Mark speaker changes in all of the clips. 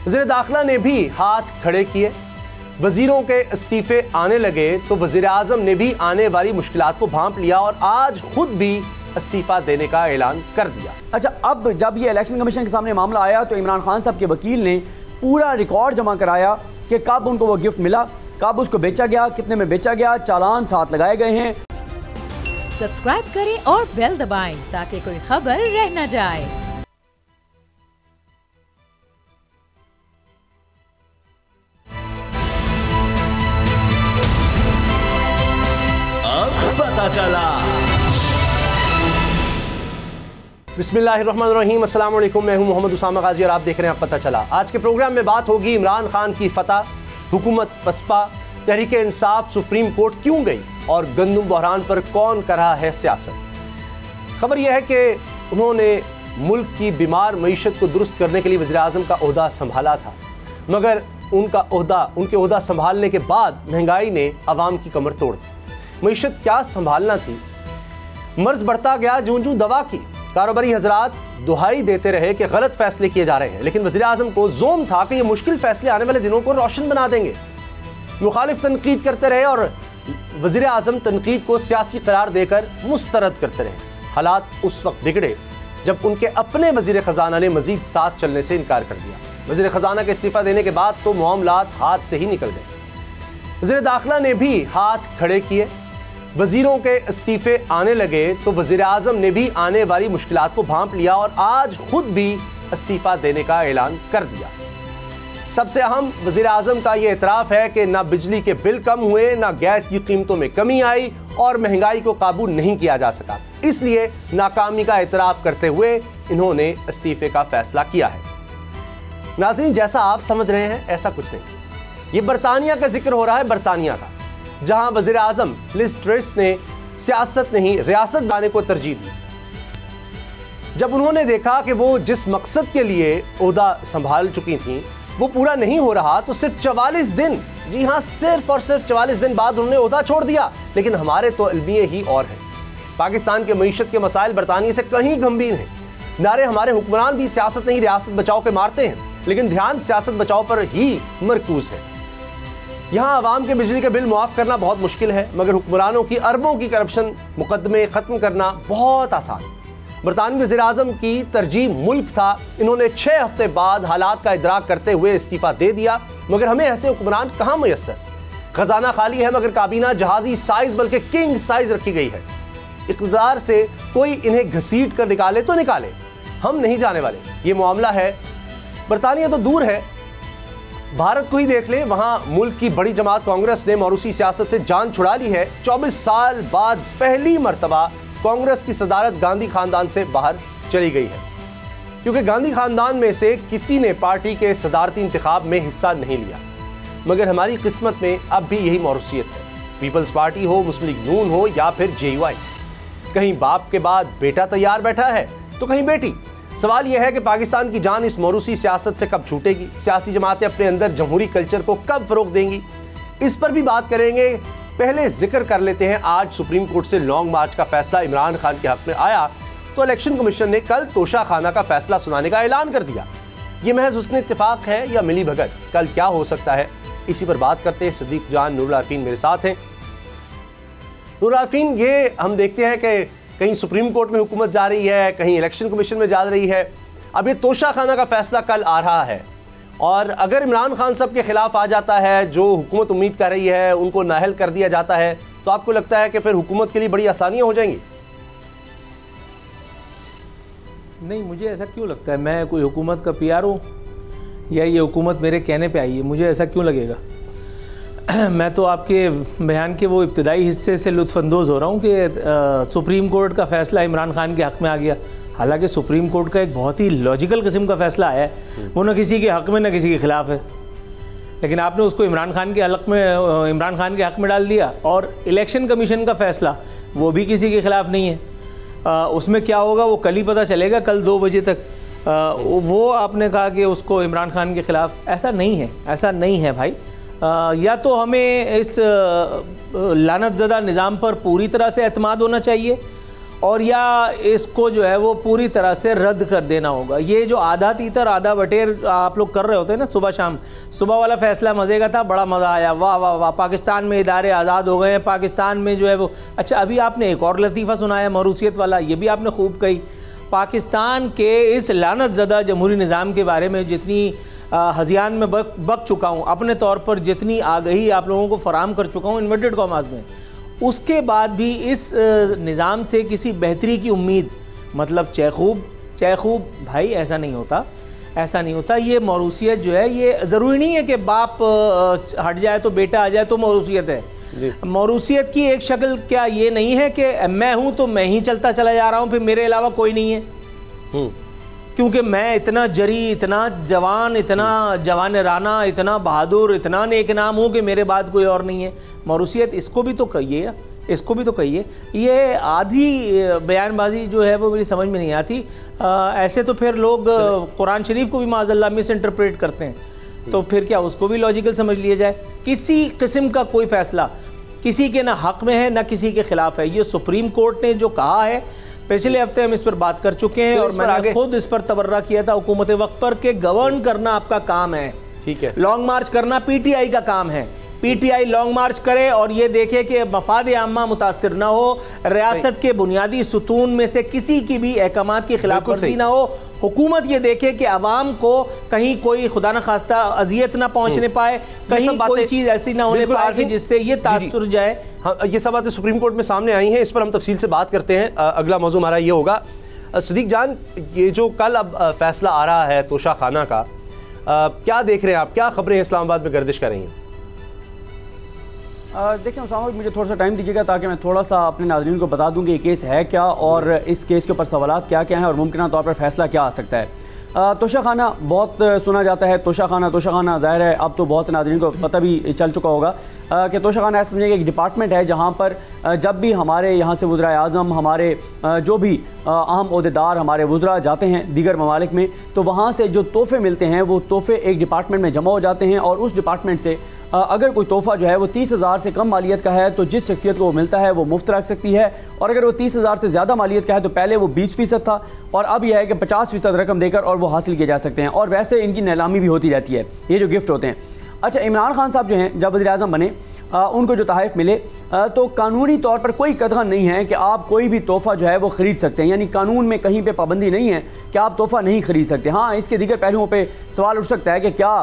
Speaker 1: वज़ीर दाखिला ने भी हाथ खड़े किए, वज़ीरों के इस्तीफे आने लगे तो वज़ीर आज़म ने भी आने वाली मुश्किलात को भांप लिया और आज खुद भी इस्तीफा देने का ऐलान कर दिया।
Speaker 2: अच्छा, अब जब ये इलेक्शन कमीशन के सामने मामला आया तो इमरान खान साहब के वकील ने पूरा रिकॉर्ड जमा कराया कि कब उनको वो गिफ्ट मिला, कब उसको बेचा गया, कितने में बेचा गया, चालान साथ लगाए गए हैं।
Speaker 3: सब्सक्राइब करें और बेल दबाएं ताकि कोई खबर रह न जाए।
Speaker 4: अब पता चला।
Speaker 1: बिस्मिल्लाहिर्रहमानिर्रहीम, अस्सलाम वालेकुम। मैं हूं मोहम्मद उसामा गाजी और आप देख रहे हैं अब पता चला। आज के प्रोग्राम में बात होगी इमरान खान की फतह, हुकूमत पसपा, तहरीक इंसाफ सुप्रीम कोर्ट क्यों गई और गंदुम बहरान पर कौन कर रहा है सियासत। खबर यह है कि उन्होंने मुल्क की बीमार मईशत को दुरुस्त करने के लिए वज़ीर आज़म का ओहदा संभाला था, मगर उनके ओहदा संभालने के बाद महंगाई ने अवाम की कमर तोड़ दी। मईशत क्या संभालना थी, मर्ज बढ़ता गया जूं-जूं दवा की। कारोबारी हजरात दुहाई देते रहे कि गलत फैसले किए जा रहे हैं, लेकिन वज़ीर आज़म को जोम था कि ये मुश्किल फैसले आने वाले दिनों को रोशन बना देंगे। मुखालिफ तनकीद करते रहे और वज़ीर आज़म तनकीद को सियासी करार देकर मुस्तरद करते रहे। हालात उस वक्त बिगड़े जब उनके अपने वज़ीर ख़जाना ने मज़ीद साथ चलने से इनकार कर दिया। वज़ीर ख़जाना के इस्तीफ़ा देने के बाद तो मामलात हाथ से ही निकल गए। वज़ीर दाखिला ने भी हाथ खड़े किए, वज़ीरों के इस्तीफे आने लगे तो वज़ीर आज़म ने भी आने वाली मुश्किलात को भांप लिया और आज खुद भी इस्तीफ़ा देने का ऐलान कर दिया। सबसे अहम वज़ीर आज़म का ये एतराफ़ है कि ना बिजली के बिल कम हुए, ना गैस की कीमतों में कमी आई और महंगाई को काबू नहीं किया जा सका। इसलिए नाकामी का एतराफ़ करते हुए इन्होंने इस्तीफे का फैसला किया है। नाज़रीन, जैसा आप समझ रहे हैं ऐसा कुछ नहीं। ये बरतानिया का जिक्र हो रहा है, बरतानिया का, जहां वज़ीर आज़म लिज़ ट्रस ने सियासत नहीं रियासत बनाने को तरजीह दी। जब उन्होंने देखा कि वो जिस मकसद के लिए ओहदा संभाल चुकी थी वो पूरा नहीं हो रहा तो सिर्फ 44 दिन, जी हाँ सिर्फ और सिर्फ 44 दिन बाद उन्होंने ओहदा छोड़ दिया। लेकिन हमारे तो अलमिये ही और हैं। पाकिस्तान के मईशत के मसाइल बरतानिया से कहीं गंभीर हैं। नारे हमारे हुक्मरान भी सियासत नहीं रियासत बचाओ के मारते हैं, लेकिन ध्यान सियासत बचाओ पर ही मरकूज है। यहाँ आवाम के बिजली के बिल मुआफ़ करना बहुत मुश्किल है, मगर हुक्मरानों की अरबों की करप्शन मुकदमे ख़त्म करना बहुत आसान। बरतानवी वज़ीर आज़म की तरजीह मुल्क था। इन्होंने 6 हफ्ते बाद हालात का इदराक करते हुए इस्तीफ़ा दे दिया, मगर हमें ऐसे हुक्मरान कहाँ मुयस्सर। खजाना खाली है मगर काबीना जहाज़ी साइज़ बल्कि किंग साइज़ रखी गई है। इक़्तिदार से कोई इन्हें घसीट कर निकाले तो निकाले, हम नहीं जाने वाले। ये मामला है, बरतानिया तो दूर है, भारत को ही देख लें। वहाँ मुल्क की बड़ी जमात कांग्रेस ने मौरूसी सियासत से जान छुड़ा ली है। 24 साल बाद पहली मरतबा कांग्रेस की सदारत गांधी खानदान से बाहर चली गई है, क्योंकि गांधी खानदान में से किसी ने पार्टी के सदारती इंतखाब में हिस्सा नहीं लिया। मगर हमारी किस्मत में अब भी यही मौरूसियत है। पीपल्स पार्टी हो, मुस्लिम लीग नून हो या फिर JUI, कहीं बाप के बाद बेटा तैयार बैठा है तो कहीं बेटी। सवाल यह है कि पाकिस्तान की जान इस मौरूसी सियासत से कब छूटेगी, सियासी जमातें अपने अंदर जमहूरी कल्चर को कब फ़रोग़ देंगी, इस पर भी बात करेंगे। पहले जिक्र कर लेते हैं, आज सुप्रीम कोर्ट से लॉन्ग मार्च का फैसला इमरान खान के हक में आया तो इलेक्शन कमीशन ने कल तोशा खाना का फैसला सुनाने का ऐलान कर दिया। ये महज हुस्न इत्तेफाक है या मिली भगत, कल क्या हो सकता है, इसी पर बात करते हैं। सदीक जान नूरुल आरफीन मेरे साथ हैं। नूरुल आरफीन, ये हम देखते हैं कि कहीं सुप्रीम कोर्ट में हुकूमत जा रही है, कहीं इलेक्शन कमीशन में जा रही है। अब ये तोशा खाना का फैसला कल आ रहा है और अगर इमरान खान साहब के खिलाफ आ जाता है, जो हुकूमत उम्मीद कर रही है, उनको नाअहल कर दिया जाता है, तो आपको लगता है कि फिर हुकूमत के लिए बड़ी आसानियां हो जाएंगी?
Speaker 5: नहीं, मुझे ऐसा क्यों लगता है? मैं कोई हुकूमत का PR हूँ या ये हुकूमत मेरे कहने पे आई है? मुझे ऐसा क्यों लगेगा? मैं तो आपके बयान के वो इब्तदाई हिस्से से लुत्फ़अंदोज़ हो रहा हूँ कि सुप्रीम कोर्ट का फ़ैसला इमरान खान के हक़ में आ गया। हालांकि सुप्रीम कोर्ट का एक बहुत ही लॉजिकल किस्म का फ़ैसला आया है, वो न किसी के हक़ में न किसी के ख़िलाफ़ है, लेकिन आपने उसको इमरान खान के हक़ में डाल दिया। और इलेक्शन कमीशन का फ़ैसला वो भी किसी के ख़िलाफ़ नहीं है। उसमें क्या होगा वो कल ही पता चलेगा, कल 2 बजे तक। वो आपने कहा कि उसको इमरान खान के ख़िलाफ़, ऐसा नहीं है, ऐसा नहीं है भाई। या तो हमें इस लानतज़दा निज़ाम पर पूरी तरह से एतमाद होना चाहिए और या इसको जो है वो पूरी तरह से रद्द कर देना होगा। ये जो आधा तीतर आधा बटेर आप लोग कर रहे होते हैं ना सुबह शाम, सुबह वाला फैसला मज़े का था, बड़ा मज़ा आया, वाह वाह वाह, पाकिस्तान में इदारे आज़ाद हो गए हैं, पाकिस्तान में जो है वो। अच्छा, अभी आपने एक और लतीफ़ा सुनाया मरूसियत वाला, ये भी आपने खूब कही। पाकिस्तान के इस लानत ज़दा जमहूरी निज़ाम के बारे में जितनी हज़ियान में बक चुका हूँ, अपने तौर पर जितनी आगही आप लोगों को फराम कर चुका हूँ इन्वर्टेड कॉमास में, उसके बाद भी इस निज़ाम से किसी बेहतरी की उम्मीद, मतलब चैखूब भाई, ऐसा नहीं होता, ऐसा नहीं होता। ये मौरूसियत जो है, ये ज़रूरी नहीं है कि बाप हट जाए तो बेटा आ जाए तो मौरूसियत है। मौरूसियत की एक शक्ल क्या ये नहीं है कि मैं हूँ तो मैं ही चलता चला जा रहा हूँ, फिर मेरे अलावा कोई नहीं है, क्योंकि मैं इतना जरी, इतना जवान, इतना जवान राना, इतना बहादुर, इतना नेक नाम हूँ कि मेरे बाद कोई और नहीं है। मौरूसियत इसको भी तो कहिए, इसको भी तो कहिए। ये आधी बयानबाजी जो है वो मेरी समझ में नहीं आती। ऐसे तो फिर लोग कुरान शरीफ को भी माज़अल्लाह मिस इंटरप्रेट करते हैं, तो फिर क्या उसको भी लॉजिकल समझ लिया जाए? किसी किस्म का कोई फ़ैसला किसी के ना हक़ में है ना किसी के ख़िलाफ़ है। ये सुप्रीम कोर्ट ने जो कहा है, पिछले हफ्ते हम इस पर बात कर चुके हैं और मैंने खुद इस पर तबर्रा किया था हुकूमत वक्त पर कि गवर्न करना आपका काम है, ठीक है, लॉन्ग मार्च करना पीटीआई का काम है। पीटीआई लॉन्ग मार्च करे और ये देखे कि मफाद आम्मा मुतासिर ना हो, रियासत के बुनियादी सुतून में से किसी की भी अहकामात की खिलाफ वर्जी ना हो। हुकूमत ये देखे कि आवाम को कहीं कोई खुदा न खास्ता अजियत ना पहुंचने पाए, कहीं कोई चीज़ ऐसी ना होने पाए कि जिससे ये तासुर जाए।
Speaker 1: हाँ, ये सब बातें सुप्रीम कोर्ट में सामने आई हैं, इस पर हम तफसील से बात करते हैं। अगला मौजू हमारा ये होगा, सदीक जान, ये जो कल अब फैसला आ रहा है तोशा खाना का, क्या देख रहे हैं आप? क्या खबरें इस्लामाबाद में गर्दिश कर रही हैं?
Speaker 2: देखिए उसामा, मुझे थोड़ा सा टाइम दीजिएगा ताकि मैं थोड़ा सा अपने नाज़रीन को बता दूं कि ये केस है क्या और इस केस के ऊपर सवालात क्या क्या हैं और मुमकिन तौर पर फैसला क्या आ सकता है। तोशा खाना बहुत सुना जाता है, तोशा खाना ज़ाहिर है अब तो बहुत से नाज़रीन को पता भी चल चुका होगा कि तोशा खाना ऐसा समझिए एक डिपार्टमेंट है जहाँ पर जब भी हमारे यहाँ से वज़राए आज़म, हमारे जो भी अहम ओहदेदार, हमारे वज़रा जाते हैं दीगर ममालिक में, तो वहाँ से जो तोहफ़े मिलते हैं वो तोहफ़े एक डिपार्टमेंट में जमा हो जाते हैं और उस डिपार्टमेंट से अगर कोई तोहफ़ा जो है वो 30,000 से कम मालियत का है तो जिस शख्सियत को वो मिलता है वो मुफ्त रख सकती है, और अगर वो 30,000 से ज़्यादा मालियत का है तो पहले वो 20% था और अब यह है कि 50% रकम देकर और वो हासिल किए जा सकते हैं, और वैसे इनकी नीलामी भी होती रहती है, ये जो गिफ्ट होते हैं। अच्छा, इमरान खान साहब जो हैं जब वज़ीर-ए-आज़म बने, उनको जो तोहफ़े मिले तो कानूनी तौर पर कोई कतई नहीं है कि आप कोई भी तोहफ़ा जो है वो ख़रीद सकते हैं, यानी कानून में कहीं पे पाबंदी नहीं है कि आप तोहफ़ा नहीं ख़रीद सकते। हाँ, इसके दीगर पहलुओं पे सवाल उठ सकता है कि क्या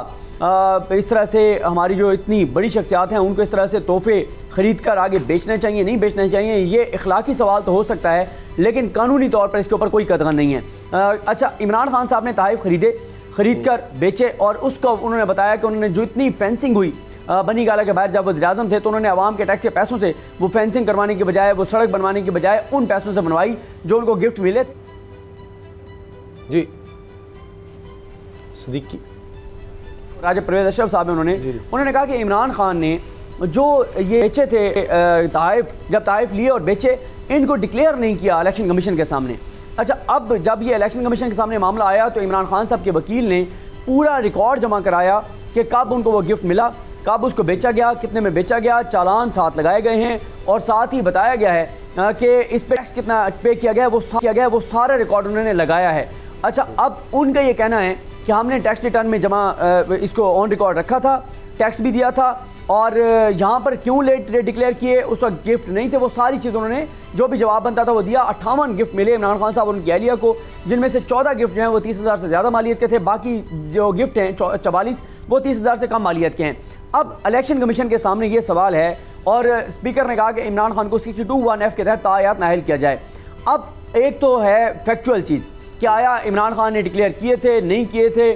Speaker 2: इस तरह से हमारी जो इतनी बड़ी शख्सियात हैं उनको इस तरह से तोहफ़े ख़रीद कर आगे बेचने चाहिए, नहीं बेचने चाहिए, ये इखलाकी सवाल तो हो सकता है, लेकिन कानूनी तौर पर इसके ऊपर कोई कतई नहीं है। अच्छा, इमरान खान साहब ने तोहफ़े ख़रीद कर बेचे और उसको उन्होंने बताया कि उन्होंने जो इतनी फेंसिंग हुई बनी गाला के बाहर जब वज़ीर-ए-आज़म थे तो उन्होंने आवाम के टैक्स के पैसों से वो फेंसिंग करवाने के बजाय, वो सड़क बनवाने के बजाय उन पैसों से बनवाई जो उनको गिफ्ट मिले थे।
Speaker 1: जी सदीक की
Speaker 2: राजा परवेज़ अशरफ साहब उन्होंने कहा कि इमरान खान ने जो ये बेचे थे जब तोहफ़े लिए और बेचे, इनको डिक्लेयर नहीं किया इलेक्शन कमीशन के सामने। अच्छा, अब जब ये इलेक्शन कमीशन के सामने मामला आया तो इमरान खान साहब के वकील ने पूरा रिकॉर्ड जमा कराया कि कब उनको वो गिफ्ट मिला, कब उसको बेचा गया, कितने में बेचा गया, चालान साथ लगाए गए हैं और साथ ही बताया गया है कि इस पर टैक्स कितना पे किया गया है, वो सारा रिकॉर्ड उन्होंने लगाया है। अच्छा, अब उनका ये कहना है कि हमने टैक्स रिटर्न में जमा इसको ऑन रिकॉर्ड रखा था, टैक्स भी दिया था, और यहाँ पर क्यों लेट डिक्लेयर किए, उस वक्त गिफ्ट नहीं थे, वो सारी चीज़ उन्होंने जो भी जवाब बनता था वो दिया। 58 गिफ्ट मिले इमरान खान साहब और उनकी अहलिया को, जिनमें से 14 गिफ्ट जो हैं वो 30,000 से ज़्यादा मालियत के थे, बाकी जो गिफ्ट हैं 44 वो 30,000 से कम मालियत के हैं। अब इलेक्शन कमीशन के सामने ये सवाल है और स्पीकर ने कहा कि इमरान खान को 62(1)(f) के तहत तायात नाहिल किया जाए। अब एक तो है फैक्चुअल चीज़ कि आया इमरान खान ने डिक्लेयर किए थे, नहीं किए थे,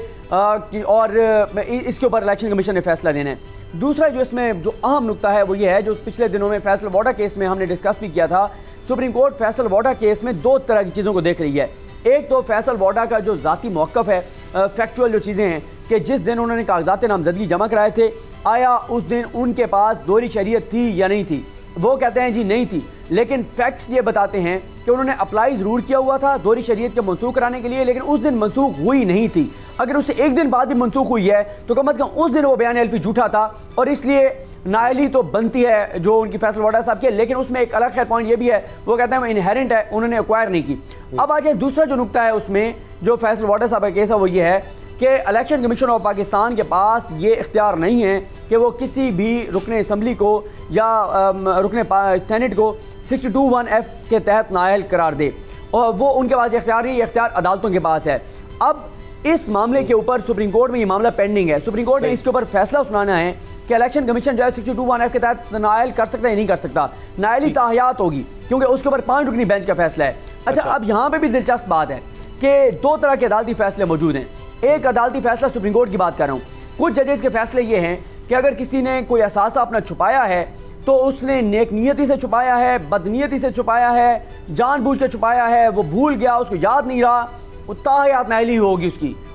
Speaker 2: और इसके ऊपर इलेक्शन कमीशन ने फैसला देना है। दूसरा जो इसमें जो अहम नुकता है वो ये है, जो पिछले दिनों में फैसल वाडा केस में हमने डिस्कस भी किया था, सुप्रीम कोर्ट फैसल वाडा केस में दो तरह की चीज़ों को देख रही है। एक तो फैसल वाडा का जो ज़ाती मौक़िफ़ है, फैक्चुअल जो चीज़ें हैं कि जिस दिन उन्होंने कागजात नामजदगी जमा कराए थे, आया उस दिन उनके पास दोहरी शरीयत थी या नहीं थी। वो कहते हैं जी नहीं थी, लेकिन फैक्ट्स ये बताते हैं कि उन्होंने अप्लाई ज़रूर किया हुआ था दोहरी शरीयत के मनसूख कराने के लिए, लेकिन उस दिन मनसूख हुई नहीं थी। अगर उससे एक दिन बाद भी मनसूख हुई है तो कम अज़ कम उस दिन वो बयान एल्फी झूठा था और इसलिए नाअहली तो बनती है जो उनकी फैसल वाडा साहब की, लेकिन उसमें एक अलग खैर पॉइंट ये भी है, वो कहते हैं वो इनहेरेंट है, उन्होंने एक्वायर नहीं की। अब आ जाए दूसरा जो नुकता है उसमें जो फैसल वाडा साहब का केस है वो ये है कि इलेक्शन कमीशन ऑफ पाकिस्तान के पास ये इख्तियार नहीं है कि वो किसी भी रुकने असम्बली को या रुकने सेनेट को 62(1)(f) के तहत नाअहल करार दे, और वो उनके पास इख्तियार नहीं, इख्तियार अदालतों के पास है। अब इस मामले के ऊपर सुप्रीम कोर्ट में ये मामला पेंडिंग है। सुप्रीम कोर्ट ने इसके ऊपर फैसला सुनाना है कि इलेक्शन कमीशन जो है 62(1)(f) के तहत नाअहल कर सकता है या नहीं कर सकता। नाअहली ताहयात होगी क्योंकि उसके ऊपर 5 रुकनी बेंच का फैसला है। अच्छा, अब यहाँ पे भी दिलचस्प बात है कि 2 तरह के अदालती फैसले मौजूद हैं। एक अदालती फैसला सुप्रीम कोर्ट की बात कर रहा हूँ, कुछ जजेस के फैसले ये हैं कि अगर किसी ने कोई असासा अपना छुपाया है तो उसने नेक नियति से छुपाया है, बदनीयती से छुपाया है, जानबूझ के छुपाया है, वो भूल गया, उसको याद नहीं रहा, वो ताहयात नाअहली होगी,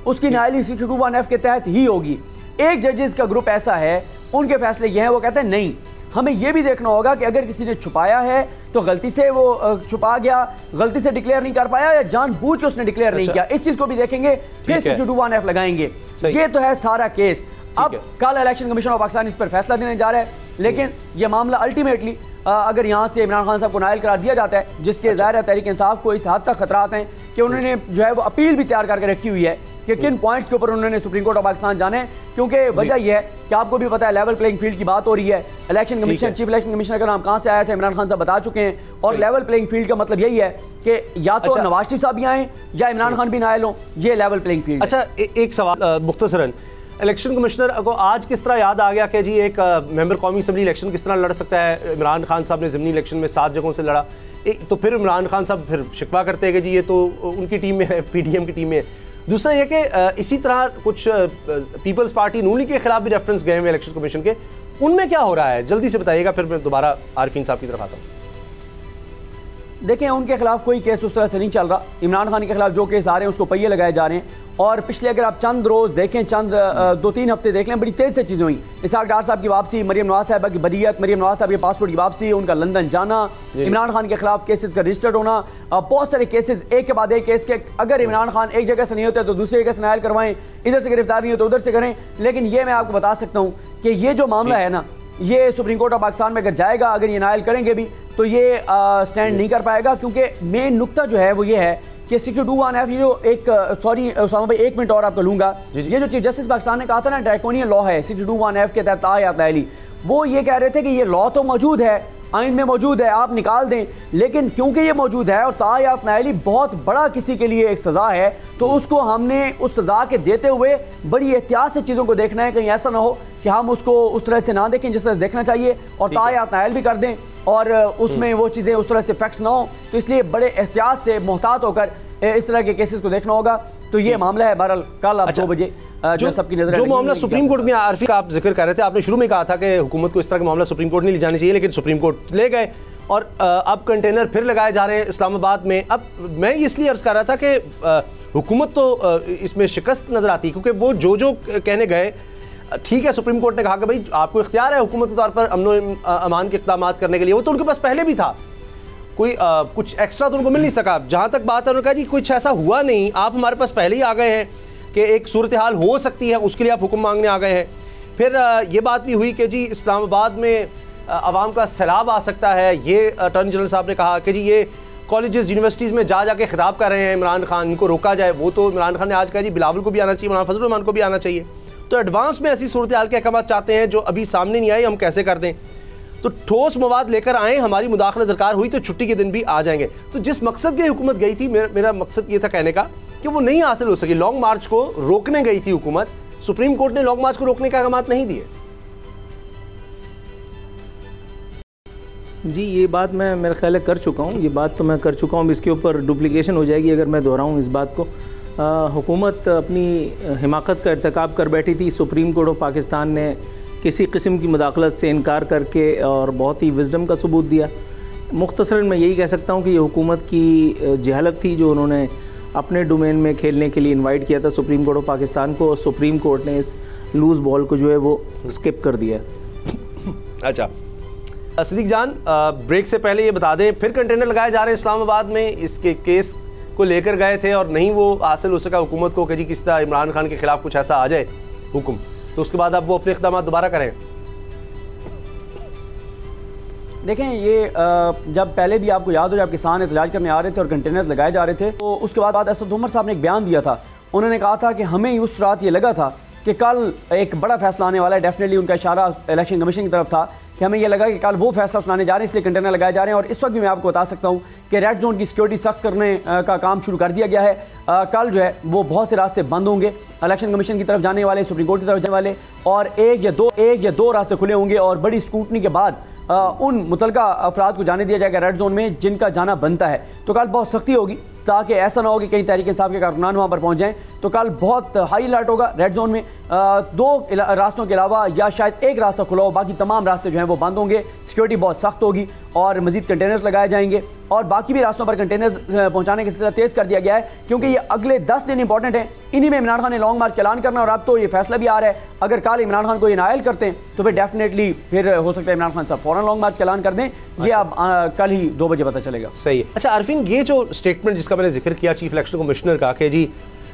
Speaker 2: उसकी नाअहली 62(1)(f) के तहत ही होगी। एक जजेस का ग्रुप ऐसा है, उनके फैसले ये हैं, वो कहते हैं नहीं, हमें यह भी देखना होगा कि अगर किसी ने छुपाया है तो गलती से वो छुपा गया, गलती से डिक्लेयर नहीं कर पाया या जानबूझ के उसने डिक्लेयर नहीं किया, इस चीज को भी देखेंगे, फिर 62(1)(f) लगाएंगे। ये तो है सारा केस। अब कल इलेक्शन कमीशन ऑफ पाकिस्तान इस पर फैसला देने जा रहा है, लेकिन यह मामला अल्टीमेटली अगर यहाँ से इमरान खान साहब को नाअहल करार दिया जाता है, जिसके ज़ाहिर है तहरीक इंसाफ को इस हद तक खतरात हैं कि उन्होंने जो है वो अपील भी तैयार करके रखी हुई है कि किन पॉइंट्स के ऊपर उन्होंने सुप्रीम कोर्ट ऑफ पाकिस्तान जाने, क्योंकि वजह यह है कि आपको भी पता है लेवल प्लेइंग फील्ड की बात हो रही है। Election commission, chief election commissioner का नाम कहाँ से आया था इमरान खान साहब बता चुके हैं, और लेवल प्लेइंग फील्ड का मतलब यही है कि या तो नवाज शरीफ साहब भी आए या इमरान खान भी नाअहल हों, ये लेवल प्लेइंग फील्ड।
Speaker 1: अच्छा, एक सवाल मुख्तसरन, इलेक्शन कमिश्नर को आज किस तरह याद आ गया कि जी एक मेंबर कौमी असम्बली इलेक्शन किस तरह लड़ सकता है? इमरान खान साहब ने ज़मीनी इलेक्शन में 7 जगहों से लड़ा, तो फिर इमरान खान साहब फिर शिकवा करते हैं कि जी ये तो उनकी टीम में है, PDM की टीम में है। दूसरा ये कि इसी तरह कुछ पीपल्स पार्टी नून लीग के खिलाफ भी रेफरेंस गए हुए इलेक्शन कमीशन के, उनमें क्या हो रहा है जल्दी से बताइएगा, फिर मैं दोबारा आरिफीन साहब की तरफ आता हूँ।
Speaker 2: देखें, उनके खिलाफ कोई केस उस तरह से नहीं चल रहा। इमरान खान के खिलाफ जो केस आ रहे हैं उसको पहिए लगाए जा रहे हैं, और पिछले अगर आप चंद रोज़ देखें, चंद 2-3 हफ्ते देख लें, बड़ी तेज़ से चीज़ें हुई। इसहाक डार साहब की वापसी, मरीम नवाज साहब की बरीयत, मरीम नवाज साहब के पासपोर्ट की वापसी, उनका लंदन जाना, इमरान खान के खिलाफ केसेस का रजिस्टर्ड होना, बहुत सारे केसेस एक के बाद एक केस के। अगर इमरान खान एक जगह से नहीं होते तो दूसरी जगह से नाअहल करवाएं, इधर से गिरफ्तार नहीं हो तो उधर से करें। लेकिन ये मैं आपको बता सकता हूँ कि ये जो मामला है ना, ये सुप्रीम कोर्ट ऑफ पाकिस्तान में अगर जाएगा, अगर ये नाअहल करेंगे भी तो ये स्टैंड नहीं कर पाएगा, क्योंकि मेन नुक्ता जो है वो ये है कि 62(1)(f) ये जो एक सॉरी उसामा भाई 1 मिनट और आपको लूंगा, ये जो चीफ जस्टिस पाकिस्तान ने कहा था ना ड्रैकोनियन लॉ है 62(1)(f) के तहत नाअहली, वो ये कह रहे थे कि ये लॉ तो मौजूद है, आइन में मौजूद है, आप निकाल दें, लेकिन क्योंकि ये मौजूद है और तायात नाअहली बहुत बड़ा किसी के लिए एक सज़ा है, तो उसको हमने उस सज़ा के देते हुए बड़ी एहतियात से चीज़ों को देखना है, कहीं ऐसा ना हो कि हम उसको उस तरह से ना देखें जिस तरह से देखना चाहिए, और तायात नाअहल भी कर दें और उसमें वो चीज़ें उस तरह से फैक्ट्स ना हो। तो इसलिए बड़े एहतियात से मोहतात होकर इस तरह के केसेस को देखना होगा। तो ये मामला है, बहरहाल कल आप 2 बजे जो सबकी नजर
Speaker 1: जो मामला सुप्रीम कोर्ट में आरफी का आप जिक्र कर रहे थे, आपने शुरू में कहा था कि हुकूमत को इस तरह का मामला सुप्रीम कोर्ट नहीं ले जानी चाहिए, लेकिन सुप्रीम कोर्ट ले गए और अब कंटेनर फिर लगाए जा रहे हैं इस्लामाबाद में। अब मैं इसलिए अर्ज कर रहा था कि हुकूमत तो इसमें शिकस्त नजर आती, क्योंकि वो जो कहने गए, ठीक है सुप्रीम कोर्ट ने कहा कि भाई आपको इख्तियार है हुकूमत के तौर पर अमन अमान के इक़दाम करने के लिए, वो तो उनके पास पहले भी था, कोई कुछ एक्स्ट्रा तो उनको मिल नहीं सका। जहाँ तक बात है, उन्होंने कहा जी कुछ ऐसा हुआ नहीं, आप हमारे पास पहले ही आ गए हैं कि एक सूरत हाल हो सकती है, उसके लिए आप हुक्म मांगने आ गए हैं। फिर ये बात भी हुई कि जी इस्लामाबाद में आवाम का सैलाब आ सकता है, ये अटॉर्नी जनरल साहब ने कहा कि जी ये कॉलेजेस यूनिवर्सिटीज़ में जा के खिताब कर रहे हैं इमरान खान, इनको रोका जाए। वो तो इमरान खान ने आज कहा जी बिलावल को भी आना चाहिए, मौलाना फजल रहमान को भी आना चाहिए। तो एडवांस में ऐसी सूरत हाल के अहकाम चाहते हैं जो अभी सामने नहीं आए, हम कैसे कर दें, तो ठोस मवाद लेकर आएँ, हमारी मुदाखलत दरकार हुई तो छुट्टी के दिन भी आ जाएंगे। तो जिस मकसद के लिए हुकूमत गई थी, मेरा मकसद ये था कहने का कि वो नहीं हासिल हो सकी। लॉन्ग मार्च को रोकने गई थी हुकूमत, सुप्रीम कोर्ट ने लॉन्ग मार्च को रोकने के अहकाम नहीं दिए।
Speaker 5: जी ये बात मैं मेरे ख्याल है कर चुका हूँ, ये बात तो मैं कर चुका हूँ, इसके ऊपर डुप्लीकेशन हो जाएगी अगर मैं दोहराऊँ इस बात को। हुकूमत अपनी हिमाकत का इर्तिकाब कर बैठी थी, सुप्रीम कोर्ट ऑफ पाकिस्तान ने किसी किस्म की मुदाखलत से इनकार करके और बहुत ही विजडम का सबूत दिया। मुख्तसरन मैं यही कह सकता हूँ कि ये हुकूमत की जहालत थी जो उन्होंने अपने डोमेन में खेलने के लिए इनवाइट किया था सुप्रीम कोर्ट ऑफ पाकिस्तान को, और सुप्रीम कोर्ट ने इस लूज़ बॉल को जो है वो स्किप कर दिया।
Speaker 1: अच्छा सिद्दीक जान, ब्रेक से पहले ये बता दें, फिर कंटेनर लगाए जा रहे हैं इस्लामाबाद में, इसके केस को लेकर गए थे और नहीं वो हासिल हो सका हुकूमत को कि जी किस तरह इमरान खान के खिलाफ कुछ ऐसा आ जाए हुक्म, तो उसके बाद अब वो अपने इक़दाम दोबारा करें।
Speaker 2: देखें ये जब पहले भी आपको याद हो जब किसान एहतजाज करने आ रहे थे और कंटेनर्स लगाए जा रहे थे, तो उसके बाद असद उमर साहब ने एक बयान दिया था। उन्होंने कहा था कि हमें उस रात ये लगा था कि कल एक बड़ा फैसला आने वाला है। डेफिनेटली उनका इशारा इलेक्शन कमीशन की तरफ था कि हमें यह लगा कि कल वो फैसला सुनाने जा रहे हैं, इसलिए कंटेनर लगाए जा रहे हैं। और इस वक्त भी मैं आपको बता सकता हूँ कि रेड जोन की सिक्योरिटी सख्त करने का काम शुरू कर दिया गया है। कल जो है वो बहुत से रास्ते बंद होंगे, इलेक्शन कमीशन की तरफ जाने वाले, सुप्रीम कोर्ट की तरफ जाने वाले, और एक या दो रास्ते खुले होंगे और बड़ी स्क्रूटनी के बाद उन मुतलका अफराद को जाने दिया जाएगा रेड जोन में जिनका जाना बनता है। तो कल बहुत सख्ती होगी ताकि ऐसा ना हो कि कहीं तहरीक इंसाफ के कारकुनान वहाँ पर पहुँच जाएँ। तो कल बहुत हाई अलर्ट होगा रेड जोन में। 2 रास्तों के अलावा या शायद एक रास्ता खुला हो, बाकी तमाम रास्ते जो हैं वो बंद होंगे। सिक्योरिटी बहुत सख्त होगी और मजीद कंटेनर्स लगाए जाएंगे और बाकी भी रास्तों पर कंटेनर्स पहुँचाने का सिलसिला तेज़ कर दिया गया है, क्योंकि ये अगले 10 दिन इंपॉर्टेंट हैं। इन्हीं में इमरान खान ने लॉन्ग मार्च का ऐलान करना और अब तो ये फैसला भी आ रहा है। अगर कल इमरान खान को ये नायल करते हैं तो फिर डेफिनेटली फिर हो सकता है इमरान खान साहब फ़ौरन लॉन्ग मार्च का ऐलान कर दें। ये अब कल ही 2 बजे पता चलेगा।
Speaker 1: सही है। अच्छा अरफीन, ये जो स्टेटमेंट जिसका मैंने जिक्र किया चीफ इलेक्शन कमिश्नर का कि जी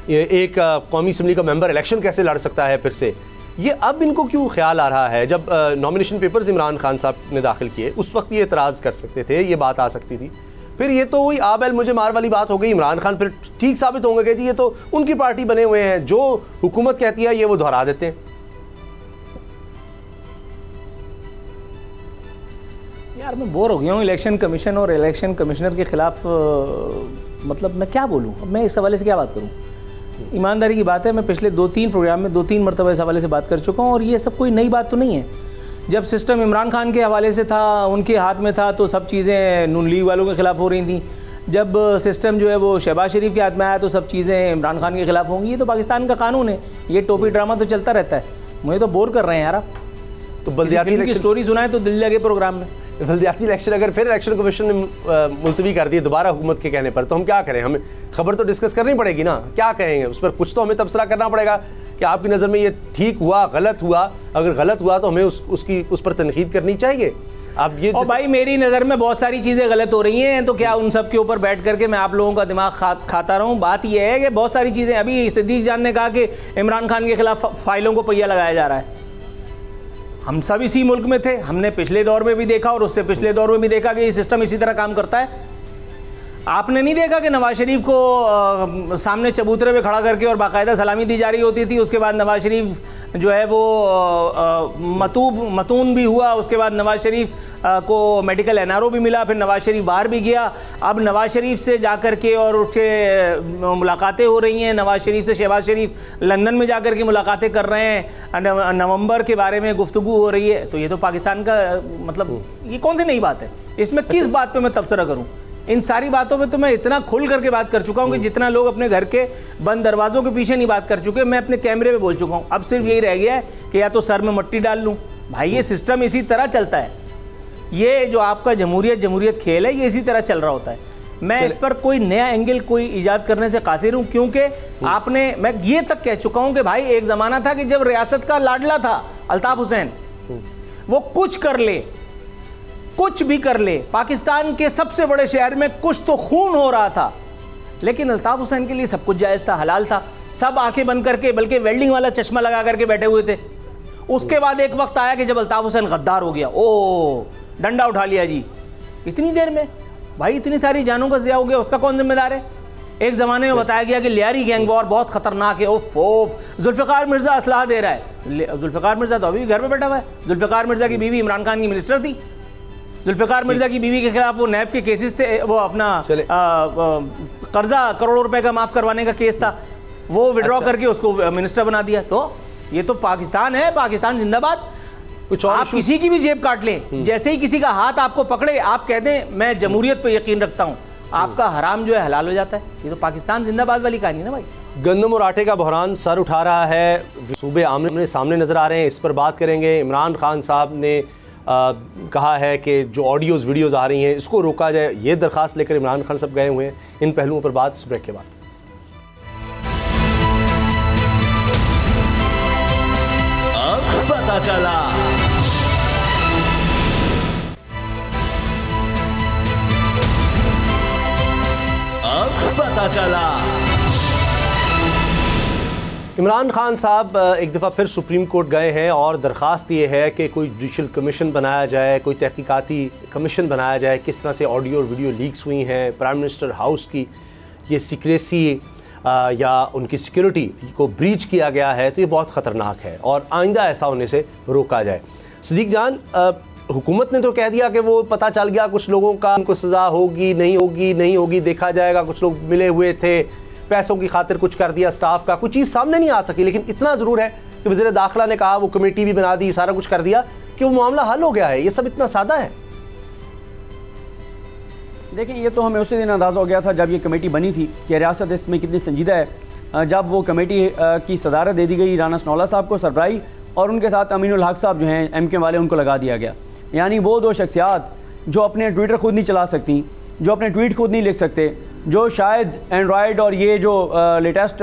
Speaker 1: एक कौमी असम्बली का मेंबर इलेक्शन कैसे लड़ सकता है फिर से, ये अब इनको क्यों ख्याल आ रहा है? जब नॉमिनेशन पेपर्स इमरान खान साहब ने दाखिल किए उस वक्त ये एतराज़ कर सकते थे, ये बात आ सकती थी। फिर ये तो वही आबैल मुझे मार वाली बात हो गई। इमरान खान फिर ठीक साबित होंगे कि जी ये तो उनकी पार्टी बने हुए हैं, जो हुकूमत कहती है ये वो दोहरा देते हैं।
Speaker 5: यार मैं बोर हो गया हूँ इलेक्शन कमीशन और इलेक्शन कमिश्नर के खिलाफ। मतलब मैं क्या बोलूँ, अब मैं इस हवाले से क्या बात करूँ? ईमानदारी की बात है, मैं पिछले 2-3 प्रोग्राम में 2-3 मरतबा इस हवाले से बात कर चुका हूँ और ये सब कोई नई बात तो नहीं है। जब सिस्टम इमरान खान के हवाले से था, उनके हाथ में था, तो सब चीज़ें नून लीग वालों के ख़िलाफ़ हो रही थी। जब सिस्टम जो है वो शहबाज शरीफ के हाथ में आया तो सब चीज़ें इमरान खान के ख़िलाफ़ होंगी। ये तो पाकिस्तान का कानून है, ये टोपी ड्रामा तो चलता रहता है। मुझे तो बोर कर रहे हैं यार आप।
Speaker 1: तो बल्दियाती
Speaker 5: की स्टोरी सुनाए तो दिल लगे प्रोग्राम में।
Speaker 1: बल्दियाती इलेक्शन अगर फिर इलेक्शन कमीशन ने मुलतवी कर दिए दोबारा हुकूमत के कहने पर, तो हम क्या करें? हमें खबर तो डिस्कस करनी पड़ेगी ना, क्या कहेंगे उस पर? कुछ तो हमें तबसरा करना पड़ेगा कि आपकी नज़र में ये ठीक हुआ, गलत हुआ। अगर गलत हुआ तो हमें उस पर तनकीद करनी चाहिए। अब ये
Speaker 5: भाई मेरी नज़र में बहुत सारी चीज़ें गलत हो रही हैं, तो क्या उन सब के ऊपर बैठ करके मैं आप लोगों का दिमाग खाता रहूं? बात यह है कि बहुत सारी चीज़ें, अभी सिद्दीक जान ने कहा कि इमरान खान के खिलाफ फाइलों को पहिया लगाया जा रहा है। हम सब इसी मुल्क में थे, हमने पिछले दौर में भी देखा और उससे पिछले दौर में भी देखा कि ये सिस्टम इसी तरह काम करता है। आपने नहीं देखा कि नवाज शरीफ को सामने चबूतरे पे खड़ा करके और बाकायदा सलामी दी जा रही होती थी? उसके बाद नवाज शरीफ जो है वो मतून भी हुआ, उसके बाद नवाज शरीफ को मेडिकल एनआरओ भी मिला, फिर नवाज शरीफ बाहर भी गया। अब नवाज शरीफ से जा कर के और उससे मुलाकातें हो रही हैं। नवाज शरीफ से शहबाज शरीफ लंदन में जा कर के मुलाकातें कर रहे हैं, नवंबर के बारे में गुफ्तगू हो रही है। तो ये तो पाकिस्तान का मतलब ये कौन सी नई बात है? इसमें किस बात पर मैं तबसरा करूँ? इन सारी बातों में तो मैं इतना खुल करके बात कर चुका हूं कि जितना लोग अपने घर के बंद दरवाजों के पीछे नहीं बात कर चुके, मैं अपने कैमरे पे बोल चुका हूं। अब सिर्फ यही रह गया है कि या तो सर में मट्टी डाल लूं। भाई ये सिस्टम इसी तरह चलता है। ये जो आपका जमहूरियत खेल है ये इसी तरह चल रहा होता है। मैं इस पर कोई नया एंगल कोई ईजाद करने से कासिर हूँ, क्योंकि मैं ये तक कह चुका हूँ कि भाई एक ज़माना था कि जब रियासत का लाडला था अल्ताफ हुसैन, वो कुछ भी कर ले, पाकिस्तान के सबसे बड़े शहर में कुछ तो खून हो रहा था, लेकिन अल्ताफ हुसैन के लिए सब कुछ जायज़ था, हलाल था। सब आंखें बंद करके, बल्कि वेल्डिंग वाला चश्मा लगा करके बैठे हुए थे। उसके बाद एक वक्त आया कि जब अल्ताफ हुसैन गद्दार हो गया, ओ डंडा उठा लिया जी। इतनी देर में भाई इतनी सारी जानों का ज़िया हो गया, उसका कौन जिम्मेदार है? एक ज़माने में बताया गया कि लियारी गैंग वॉर बहुत ख़तरनाक है। ओफ जुल्फ़िकार मिर्ज़ा असलाह दे रहा है। जुल्फ़िकार मिर्ज़ा तो अभी भी घर पर बैठा हुआ है। जुल्फ़िकार मिर्ज़ा की बीवी इमरान खान की मिनिस्टर थी। जुल्फ़िकार मिर्ज़ा की बीवी के खिलाफ वो नैब के केसेस थे, वो अपना कर्जा करोड़ों रुपए का माफ़ करवाने का केस था, वो विड्रॉ करके उसको मिनिस्टर बना दिया। तो ये तो पाकिस्तान है, पाकिस्तान जिंदाबाद। कुछ और आप किसी की भी जेब काट लें, जैसे ही किसी का हाथ आपको पकड़े, आप कह दें मैं जमहूरियत पर यकीन रखता हूँ, आपका हराम जो है हलाल हो जाता है। ये तो पाकिस्तान जिंदाबाद वाली कहानी है ना भाई।
Speaker 1: गंदम और आटे का बहरान सर उठा रहा है, सूबे आमने सामने नज़र आ रहे हैं। इस पर बात करेंगे। इमरान खान साहब ने कहा है कि जो ऑडियोज़ वीडियोज़ आ रही हैं इसको रोका जाए, ये दरख्वास्त लेकर इमरान खान साहब गए हुए हैं। इन पहलुओं पर बात इस ब्रेक के बाद।
Speaker 4: अब पता चला, अब पता चला।
Speaker 1: इमरान खान साहब एक दफ़ा फिर सुप्रीम कोर्ट गए हैं और दरख्वास्त ये है कि कोई जुडिशल कमीशन बनाया जाए, कोई तहकीकाती कमीशन बनाया जाए, किस तरह से ऑडियो और वीडियो लीक्स हुई हैं, प्राइम मिनिस्टर हाउस की ये सीक्रेसी या उनकी सिक्योरिटी को ब्रीच किया गया है, तो ये बहुत ख़तरनाक है और आइंदा ऐसा होने से रोका जाए। सिद्दीक जान, हुकूमत ने तो कह दिया कि वो पता चल गया कुछ लोगों का, उनको सज़ा होगी नहीं होगी देखा जाएगा, कुछ लोग मिले हुए थे, पैसों की खातिर कुछ कर दिया स्टाफ का, कुछ चीज़ सामने नहीं आ सकी। लेकिन इतना ज़रूर है कि वज़ीर दाखिला ने कहा, वो कमेटी भी बना दी, सारा कुछ कर दिया कि वो मामला हल हो गया है। ये सब इतना सादा है।
Speaker 2: देखिए, ये तो हमें उसी दिन अंदाज़ा हो गया था जब ये कमेटी बनी थी कि रियासत इसमें कितनी संजीदा है। जब वो कमेटी की सदारत दे दी गई राना सनौला साहब को सरबराही, और उनके साथ अमीनुल हक साहब जो हैं MK वाले, उनको लगा दिया गया। यानी वो दो शख्सियात जो अपने ट्विटर खुद नहीं चला सकती, जो अपने ट्वीट खुद नहीं लिख सकते, जो शायद एंड्रॉयड और ये जो लेटेस्ट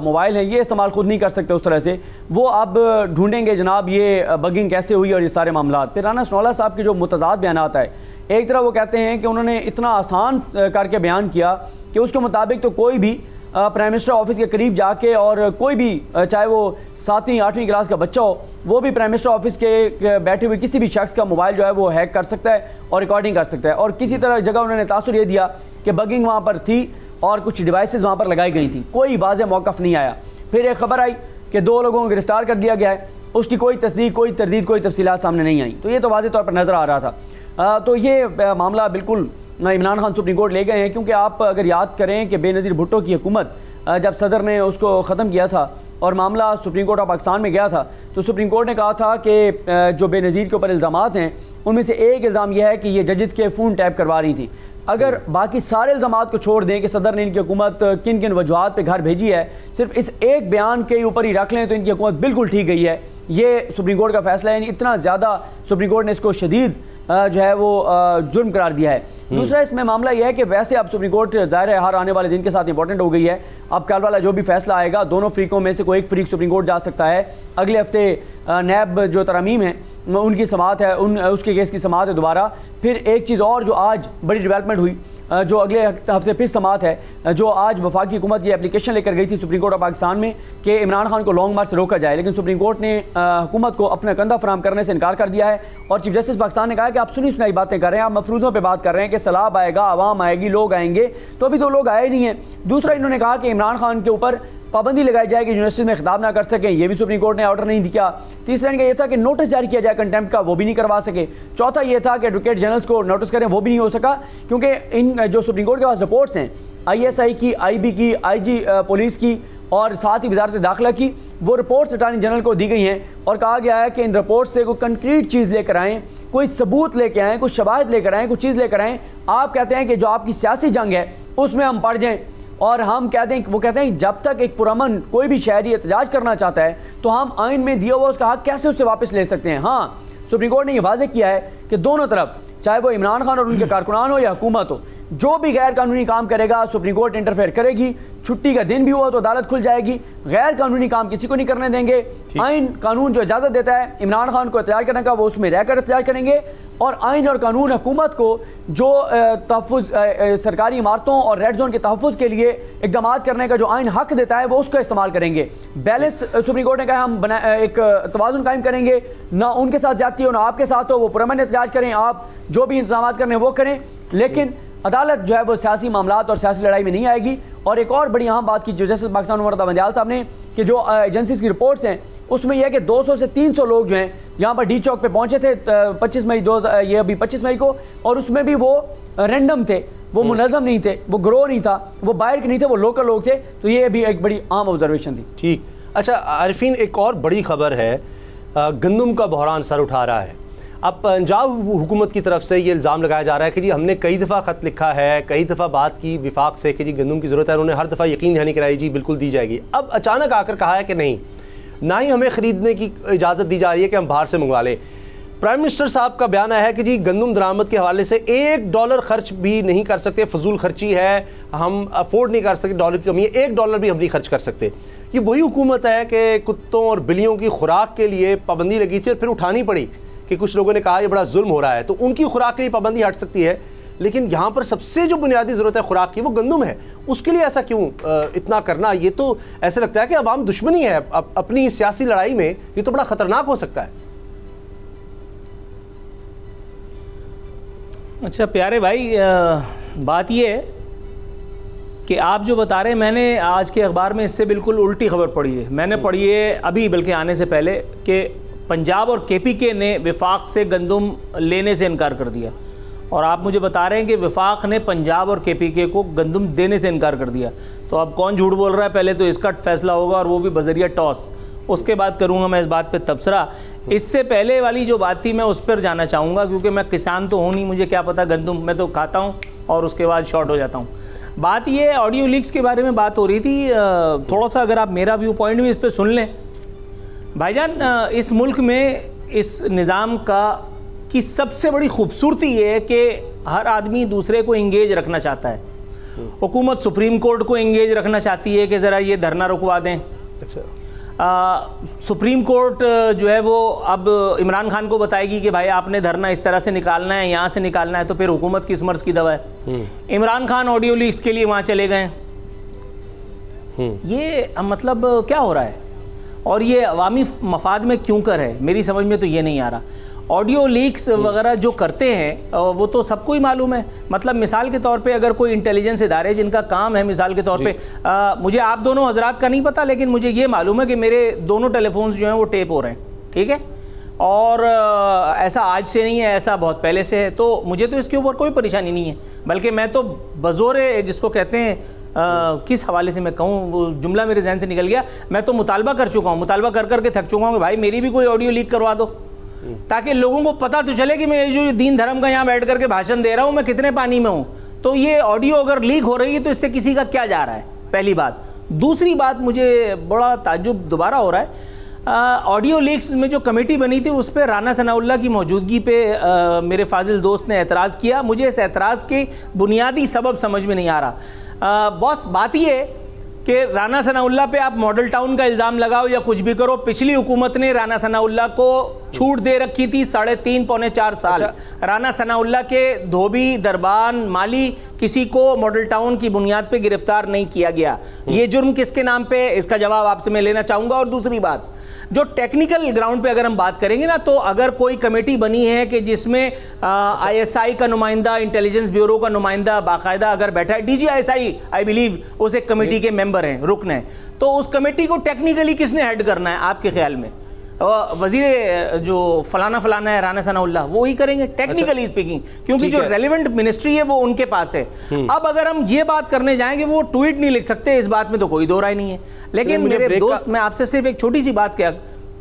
Speaker 2: मोबाइल है ये इस्तेमाल खुद नहीं कर सकते उस तरह से, वो अब ढूंढेंगे जनाब ये बगिंग कैसे हुई और ये सारे मामला। फिर राना सनौला साहब के जो मुतज़ाद बयानात है, एक तरह वो कहते हैं कि उन्होंने इतना आसान करके बयान किया कि उसके मुताबिक तो कोई भी प्राइम मिनिस्टर ऑफिस के करीब जाके और कोई भी, चाहे वो 7वीं 8वीं क्लास का बच्चा हो, वो भी प्राइम मिनिस्टर ऑफिस के बैठे हुए किसी भी शख्स का मोबाइल जो है वो हैक कर सकता है और रिकॉर्डिंग कर सकता है। और किसी तरह जगह उन्होंने तासुर ये दिया कि बगिंग वहाँ पर थी और कुछ डिवाइसेस वहाँ पर लगाई गई थी, कोई वाज़ेह मौक़िफ़ नहीं आया। फिर एक खबर आई कि 2 लोगों को गिरफ्तार कर दिया गया है, उसकी कोई तस्दीक, कोई तरदीद, कोई तफसीलात सामने नहीं आई। तो ये तो वाज़ेह तौर पर नज़र आ रहा था। तो ये मामला बिल्कुल इमरान खान सुप्रीम कोर्ट ले गए हैं, क्योंकि आप अगर याद करें कि बेनज़ीर भुट्टो की हुकूमत जब सदर ने उसको ख़त्म किया था और मामला सुप्रीम कोर्ट ऑफ पाकिस्तान में गया था, तो सुप्रीम कोर्ट ने कहा था कि जो बेनज़ीर के ऊपर इल्ज़ामात हैं उनमें से एक इल्ज़ाम यह है कि ये जजेस के फ़ोन टैप करवा रही थी। अगर बाकी सारे इल्ज़ामात को छोड़ दें कि सदर ने इनकी हुकूमत किन किन वजूहात पे घर भेजी है, सिर्फ इस एक बयान के ऊपर ही रख लें तो इनकी हुकूमत बिल्कुल ठीक गई है। ये सुप्रीम कोर्ट का फैसला है। इतना ज़्यादा सुप्रीम कोर्ट ने इसको शदीद जो है वो जुर्म करार दिया है। दूसरा इसमें मामला यह है कि वैसे अब सुप्रीम कोर्ट ज़ाहिर है हर आने वाले दिन के साथ इंपॉर्टेंट हो गई है। अब कल वाला जो भी फैसला आएगा, दोनों फ़रीकों में से कोई एक फ़रीक सुप्रीम कोर्ट जा सकता है। अगले हफ्ते नैब जो तरमीम है उनकी समाअत है, उसके केस की समाअत है दोबारा। फिर एक चीज़ और जो आज बड़ी डेवलपमेंट हुई, जो अगले हफ्ते फिर समाअत है, जो आज वफाकी हुकूमत ये एप्लीकेशन लेकर गई थी सुप्रीम कोर्ट ऑफ पाकिस्तान में कि इमरान खान को लॉन्ग मार्च से रोका जाए, लेकिन सुप्रीम कोर्ट ने हुकूमत को अपना कंधा फराहम करने से इनकार कर दिया है। और चीफ जस्टिस पाकिस्तान ने कहा कि आप सुनी सुनाई बातें कर रहे हैं, आप मफरूज़ों पे बात कर रहे हैं कि सलाब आएगा, आवाम आएगी, लोग आएंगे, तो अभी तो लोग आए नहीं हैं। दूसरा इन्होंने कहा कि इमरान खान के ऊपर पाबंदी लगाई जाएगी, यूनिवर्सिटी में खिताब ना कर सकें, ये भी सुप्रीम कोर्ट ने ऑर्डर नहीं दिया। तीसरा इनका ये था कि नोटिस जारी किया जाए कंटेम्प्ट का, वो भी नहीं करवा सके। चौथा ये था कि एडवोकेट जनरल्स को नोटिस करें, वो भी नहीं हो सका, क्योंकि इन जो सुप्रीम कोर्ट के पास रिपोर्ट्स हैं ISI की, IB की, IG पुलिस की और साथ ही वजारत दाखिला की, वो रिपोर्ट्स अटॉर्नी जनरल को दी गई हैं और कहा गया है कि इन रिपोर्ट से कोई कंक्रीट चीज़ लेकर आएँ, कोई सबूत लेकर आएँ, कुछ शवाहिद लेकर आएँ, कुछ चीज़ लेकर आएँ। आप कहते हैं कि जो आपकी सियासी जंग है उसमें हम पड़ जाएँ, और हम कहते हैं, वो कहते हैं जब तक एक पुरअमन कोई भी शहरी एहतजाज करना चाहता है तो हम आइन में दिया हुआ उसका हक कैसे उससे वापस ले सकते हैं। हाँ, सुप्रीम कोर्ट ने यह वाज़ेह किया है कि दोनों तरफ, चाहे वो इमरान खान और उनके कारकुनान हो या हुकूमत हो, जो भी गैर कानूनी काम करेगा सुप्रीम कोर्ट इंटरफेयर करेगी। छुट्टी का दिन भी हुआ तो अदालत खुल जाएगी। गैर कानूनी काम किसी को नहीं करने देंगे। आइन कानून जो इजाज़त देता है इमरान खान को एहतजाज करने का, वो उसमें रहकर एहतजाज करेंगे। और आइन और कानून हुकूमत को जो तहफ़्फ़ुज़ सरकारी इमारतों और रेड जोन के तहफ़्फ़ुज़ के लिए इक़दाम करने का जो आइन हक देता है वो उसका इस्तेमाल करेंगे। बैलेंस सुप्रीम कोर्ट ने कहा हम एक तवाज़ुन कायम करेंगे, ना उनके साथ ज़्यादती हो ना आपके साथ हो, वो पुरअमन एहतजाज करें, आप जो भी इंतज़ाम करने वो करें, लेकिन अदालत जो है वो सियासी मामलात और सियासी लड़ाई में नहीं आएगी। और एक और बड़ी अहम बात की जो जस्टिस पाकिस्तान उमर बंदियाल साहब ने, कि जो एजेंसीज़ की रिपोर्ट्स हैं उसमें यह है कि 200 से 300 लोग जो हैं यहाँ पर डी चौक पे पहुँचे थे 25 मई ये अभी 25 मई को, और उसमें भी वो रैंडम थे, वो मुनज़्ज़म नहीं थे, वो ग्रोह नहीं था, वो बाहर के नहीं थे, वो लोकल लोग थे। तो ये भी एक बड़ी आम ऑब्जर्वेशन थी।
Speaker 1: ठीक। अच्छा आरिफीन, एक और बड़ी खबर है, गंदम का बहरान सर उठा रहा है। अब पंजाब हुकूमत की तरफ से ये इल्ज़ाम लगाया जा रहा है कि जी हमने कई दफ़ा ख़त लिखा है, कई दफ़ा बात की विफाक से कि जी गंदम की ज़रूरत है, उन्होंने हर दफ़ा यकीन दहानी कराई जी बिल्कुल दी जाएगी। अब अचानक आकर कहा है कि नहीं, ना ही हमें ख़रीदने की इजाज़त दी जा रही है कि हम बाहर से मंगवा लें। प्राइम मिनिस्टर साहब का बयान है कि जी गंदम दरामद के हवाले से $1 खर्च भी नहीं कर सकते, फजूल खर्ची है, हम अफोर्ड नहीं कर सकते, डॉलर की कमी है, $1 भी हम नहीं खर्च कर सकते। ये वही हुकूमत है कि कुत्तों और बिल्लियों की खुराक के लिए पाबंदी लगी थी और फिर उठानी पड़ी कि कुछ लोगों ने कहा यह बड़ा जुल्म हो रहा है, तो उनकी खुराक के लिए पाबंदी हट सकती है, लेकिन यहाँ पर सबसे जो बुनियादी ज़रूरत है खुराक की वो गंदम है। उसके लिए ऐसा क्यों इतना करना? ये तो ऐसा लगता है कि अवाम दुश्मनी है अपनी सियासी लड़ाई में, ये तो बड़ा ख़तरनाक हो सकता है।
Speaker 5: अच्छा प्यारे भाई, बात ये है कि आप जो बता रहे हैं, मैंने आज के अखबार में इससे बिल्कुल उल्टी खबर पढ़ी है। मैंने पढ़ी है अभी बल्कि आने से पहले कि पंजाब और केपीके ने विफाक से गंदम लेने से इनकार कर दिया, और आप मुझे बता रहे हैं कि विफाक ने पंजाब और केपीके को गंदम देने से इनकार कर दिया। तो अब कौन झूठ बोल रहा है? पहले तो इसका फैसला होगा, और वो भी बजरिया टॉस। उसके बाद करूँगा मैं इस बात पे तबसरा। इससे पहले वाली जो बात थी मैं उस पर जाना चाहूँगा, क्योंकि मैं किसान तो हूँ नहीं, मुझे क्या पता गंदम, मैं तो खाता हूँ और उसके बाद शॉर्ट हो जाता हूँ। बात ये ऑडियो लीक्स के बारे में बात हो रही थी। थोड़ा सा अगर आप मेरा व्यू पॉइंट भी इस पर सुन लें भाईजान। इस मुल्क में इस निज़ाम की सबसे बड़ी खूबसूरती ये है कि हर आदमी दूसरे को इंगेज रखना चाहता है। हुकूमत सुप्रीम कोर्ट को इंगेज रखना चाहती है कि ज़रा ये धरना रुकवा दें।
Speaker 1: अच्छा,
Speaker 5: सुप्रीम कोर्ट जो है वो अब इमरान खान को बताएगी कि भाई आपने धरना इस तरह से निकालना है, यहाँ से निकालना है, तो फिर हुकूमत किस मर्ज़ की दवा है? इमरान खान ऑडियो लीक्स के लिए वहाँ चले गए। ये मतलब क्या हो रहा है, और ये अवामी मफाद में क्यों कर है? मेरी समझ में तो ये नहीं आ रहा। ऑडियो लीक्स वगैरह जो करते हैं वो तो सबको ही मालूम है। मतलब मिसाल के तौर पे अगर कोई इंटेलिजेंस इदारे जिनका काम है, मिसाल के तौर पे मुझे आप दोनों हजरात का नहीं पता, लेकिन मुझे ये मालूम है कि मेरे दोनों टेलीफोन्स जो हैं वो टेप हो रहे हैं, ठीक है? और ऐसा आज से नहीं है, ऐसा बहुत पहले से है। तो मुझे तो इसके ऊपर कोई परेशानी नहीं है, बल्कि मैं तो बज़ोरे जिसको कहते हैं किस हवाले से मैं कहूँ, वो जुमला मेरे जहन से निकल गया। मैं तो मुतालबा कर चुका हूँ, मुतालबा कर करके थक चुका हूँ कि भाई मेरी भी कोई ऑडियो लीक करवा दो, ताकि लोगों को पता तो चले कि मैं जो दीन धर्म का यहाँ बैठ करके भाषण दे रहा हूँ मैं कितने पानी में हूँ। तो ये ऑडियो अगर लीक हो रही है तो इससे किसी का क्या जा रहा है, पहली बात। दूसरी बात, मुझे बड़ा ताज्जुब दोबारा हो रहा है, ऑडियो लीक्स में जो कमेटी बनी थी उस पर राना सनाउल्लाह की मौजूदगी पे मेरे फाजिल दोस्त ने एतराज़ किया। मुझे इस एतराज़ के बुनियादी सबब समझ में नहीं आ रहा। बॉस बात ये है कि राना सनाउल्लाह पे आप मॉडल टाउन का इल्ज़ाम लगाओ या कुछ भी करो, पिछली हुकूमत ने राना सनाउल्लाह को छूट दे रखी थी 3.5 पौने 4 साल। अच्छा। राना सनाउल्लाह के धोबी, दरबान, माली किसी को मॉडल टाउन की बुनियाद पे गिरफ्तार नहीं किया गया। ये जुर्म किसके नाम पे, इसका जवाब आपसे मैं लेना चाहूँगा। और दूसरी बात, जो टेक्निकल ग्राउंड पे अगर हम बात करेंगे ना, तो अगर कोई कमेटी बनी है कि जिसमें ISI का नुमाइंदा, इंटेलिजेंस ब्यूरो का नुमाइंदा बाकायदा अगर बैठा है, DGISI आई बिलीव उस एक कमेटी के मेंबर हैं, रुकन हैं, तो उस कमेटी को टेक्निकली किसने हेड करना है आपके ख्याल में? वजीर जो फलाना फलाना है राना सनाउल्लाह, वो ही करेंगे टेक्निकली स्पीकिंग, क्योंकि जो रेलेवेंट मिनिस्ट्री है वो उनके पास है। अब अगर हम ये बात करने जाएंगे, वो ट्वीट नहीं लिख सकते, इस बात में तो कोई दो राय नहीं है। लेकिन मेरे दोस्त, मैं आपसे सिर्फ एक छोटी सी बात क्या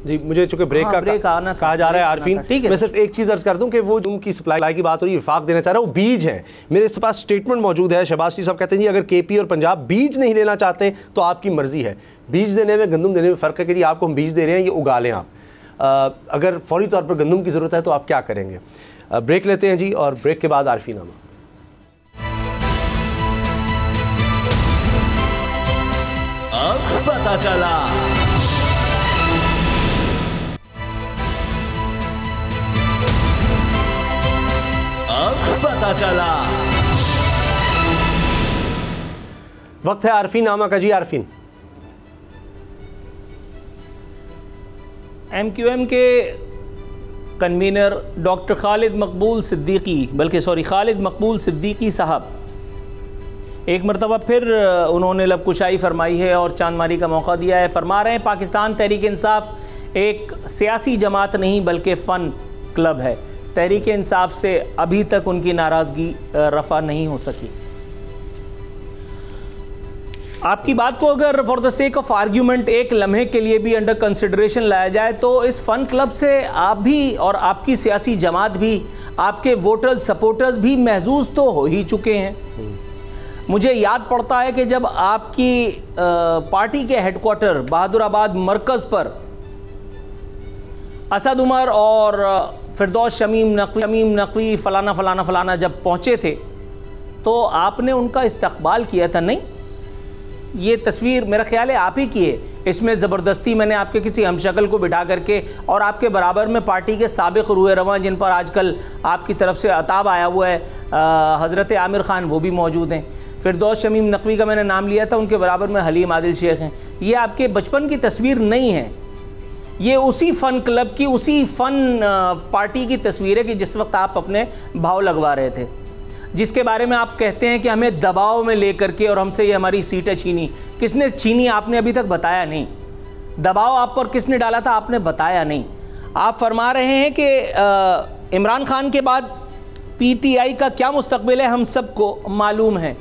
Speaker 1: जी, मुझे चूंकि ब्रेक कहा जा रहा है आरफीन, मैं सिर्फ एक चीज़ अर्ज कर दूं कि वो जो उनकी सप्लाई की बात हो रही है, विफाक देना चाह रहा है, वो बीज है। मेरे पास स्टेटमेंट मौजूद है, शहबाज शरीफ साहब कहते हैं जी अगर केपी और पंजाब बीज नहीं लेना चाहते तो आपकी मर्जी है। बीज देने में, गंदम देने में फ़र्क है कि आपको हम बीज दे रहे हैं, ये उगा लें आप। अगर फौरी तौर पर गंदम की ज़रूरत है तो आप क्या करेंगे? ब्रेक लेते हैं जी, और ब्रेक के बाद आरफीन नामा।
Speaker 4: अब पता चला। अब पता चला।
Speaker 1: वक्त है आरफीन नामा का जी। आरफीन,
Speaker 5: MQM के कन्वीनर डॉक्टर खालिद मकबूल सिद्दीकी साहब एक मरतबा फिर उन्होंने लबकुशाई फरमाई है और चांदमारी का मौका दिया है। फरमा रहे हैं पाकिस्तान तहरीक इंसाफ एक सियासी जमात नहीं बल्कि फ़न क्लब है। तहरीक इंसाफ से अभी तक उनकी नाराज़गी रफ़ा नहीं हो सकी। आपकी बात को अगर for the sake of argument एक लम्हे के लिए भी अंडर कंसिडरेशन लाया जाए तो इस फ़न क्लब से आप भी और आपकी सियासी जमात भी, आपके वोटर्स, सपोर्टर्स भी महजूज तो हो ही चुके हैं। मुझे याद पड़ता है कि जब आपकी पार्टी के हेडक्वार्टर बहादुराबाद मरकज़ पर असद उमर और फिरदौस शमीम नकवी फलाना फलाना फलाना जब पहुँचे थे तो आपने उनका इस्तकबाल किया था, नहीं? ये तस्वीर मेरा ख्याल है आप ही की है। इसमें ज़बरदस्ती मैंने आपके किसी हमशक्ल को बिठा करके और आपके बराबर में पार्टी के साबिक़ रूए रवां जिन पर आजकल आपकी तरफ से अताब आया हुआ है, हज़रत आमिर ख़ान, वो भी मौजूद हैं। फिरदौस शमीम नकवी का मैंने नाम लिया था, उनके बराबर में हलीम आदिल शेख हैं। ये आपके बचपन की तस्वीर नहीं है, ये उसी फ़न क्लब की, उसी फ़न पार्टी की तस्वीर है कि जिस वक्त आप अपने भाव लगवा रहे थे, जिसके बारे में आप कहते हैं कि हमें दबाव में लेकर के और हमसे ये हमारी सीटें छीनी। किसने छीनी आपने अभी तक बताया नहीं। दबाव आप पर किसने डाला था आपने बताया नहीं। आप फरमा रहे हैं कि इमरान खान के बाद पीटीआई का क्या मुस्तकबिल है हम सबको मालूम है।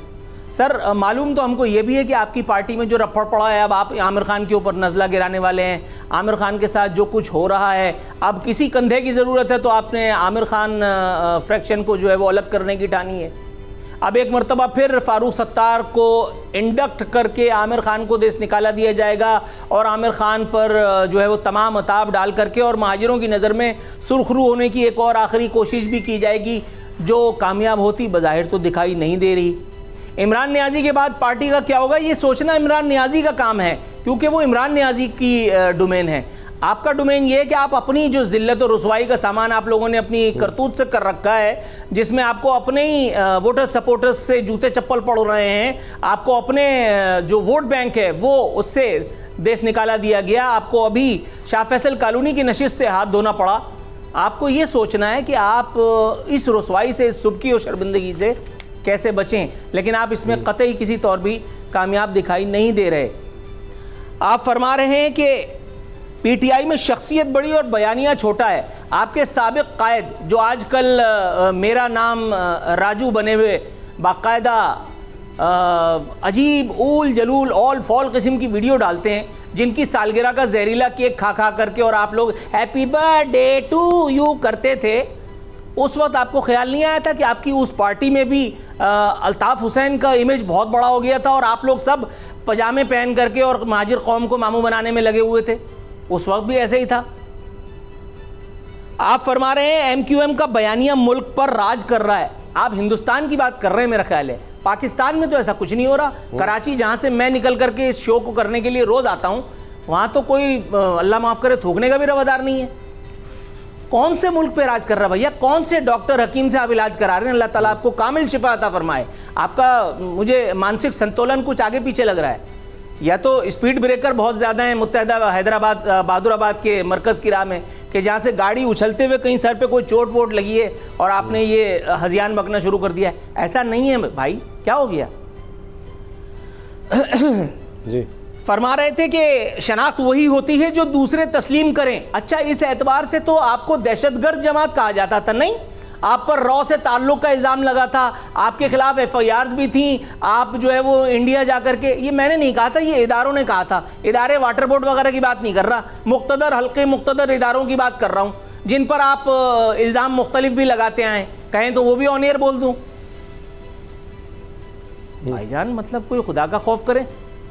Speaker 5: सर मालूम तो हमको ये भी है कि आपकी पार्टी में जो रफड़ पड़ा है, अब आप आमिर खान के ऊपर नज़ला गिराने वाले हैं। आमिर खान के साथ जो कुछ हो रहा है, अब किसी कंधे की ज़रूरत है तो आपने आमिर खान फ्रैक्शन को जो है वो अलग करने की ठानी है। अब एक मरतबा फिर फारूक सत्तार को इंडक्ट करके आमिर खान को देश निकाला दिया जाएगा और आमिर खान पर जो है वो तमाम अताब डाल करके और महाजिरों की नज़र में सुरखरू होने की एक और आखिरी कोशिश भी की जाएगी, जो कामयाब होती बज़ाहिर तो दिखाई नहीं दे रही। इमरान नियाज़ी के बाद पार्टी का क्या होगा ये सोचना इमरान नियाज़ी का काम है, क्योंकि वो इमरान नियाज़ी की डोमेन है। आपका डोमेन ये है कि आप अपनी जो ज़िल्लत और रुसवाई का सामान आप लोगों ने अपनी करतूत से कर रखा है, जिसमें आपको अपने ही वोटर सपोर्टर्स से जूते चप्पल पड़ रहे हैं, आपको अपने जो वोट बैंक है वो उससे देश निकाला दिया गया, आपको अभी शाह फैसल कॉलोनी की नशिस्त से हाथ धोना पड़ा। आपको ये सोचना है कि आप इस रुसवाई से, इस सुबकी और शर्मिंदगी से कैसे बचें, लेकिन आप इसमें कतई किसी तौर भी कामयाब दिखाई नहीं दे रहे। आप फरमा रहे हैं कि पीटीआई में शख्सियत बड़ी और बयानिया छोटा है। आपके साबिक कायद जो आजकल मेरा नाम राजू बने हुए बाकायदा अजीब ऊल जलूल ऑल फॉल किस्म की वीडियो डालते हैं, जिनकी सालगिरह का जहरीला केक खा खा करके और आप लोग हैप्पी बर्थडे टू यू करते थे, उस वक्त आपको ख्याल नहीं आया था कि आपकी उस पार्टी में भी अल्ताफ़ हुसैन का इमेज बहुत बड़ा हो गया था और आप लोग सब पजामे पहन करके और महाजिर कौम को मामू बनाने में लगे हुए थे। उस वक्त भी ऐसे ही था। आप फरमा रहे हैं एमक्यूएम का बयानिया मुल्क पर राज कर रहा है। आप हिंदुस्तान की बात कर रहे हैं मेरा ख्याल है, पाकिस्तान में तो ऐसा कुछ नहीं हो रहा। कराची जहां से मैं निकल करके इस शो को करने के लिए रोज आता हूं, वहां तो कोई अल्लाह माफ करे थूकने का भी रवादार नहीं है। कौन से मुल्क पे राज कर रहा है भैया? कौन से डॉक्टर हकीम से आप इलाज करा रहे हैं? अल्लाह ताला आपको कामिल शिफा अता फरमाए। आपका मुझे मानसिक संतुलन कुछ आगे पीछे लग रहा है। या तो स्पीड ब्रेकर बहुत ज़्यादा है मुत्तहदा हैदराबाद बहादुराबाद के मरकज़ की राह में, कि जहाँ से गाड़ी उछलते हुए कहीं सर पे कोई चोट वोट लगी है और आपने ये हजियान बकना शुरू कर दिया है। ऐसा नहीं है भाई, क्या हो गया?
Speaker 1: जी
Speaker 5: फरमा रहे थे कि शनाख्त वही होती है जो दूसरे तस्लीम करें। अच्छा, इस एतबार से तो आपको दहशतगर्द जमात कहा जाता था, नहीं? आप पर रॉ से ताल्लुक का इल्ज़ाम लगा था, आपके खिलाफ FIRs भी थी, आप जो है वो इंडिया जाकर के, ये मैंने नहीं कहा था, ये इदारों ने कहा था। इदारे वाटर बोर्ड वगैरह की बात नहीं कर रहा, मुख्तदर हल्के मुख्तदर इदारों की बात कर रहा हूँ, जिन पर आप इल्ज़ाम मुख्तलिफ भी लगाते आए। कहें तो वो भी ऑन एयर बोल दूँ। भाईजान मतलब कोई खुदा का खौफ करें।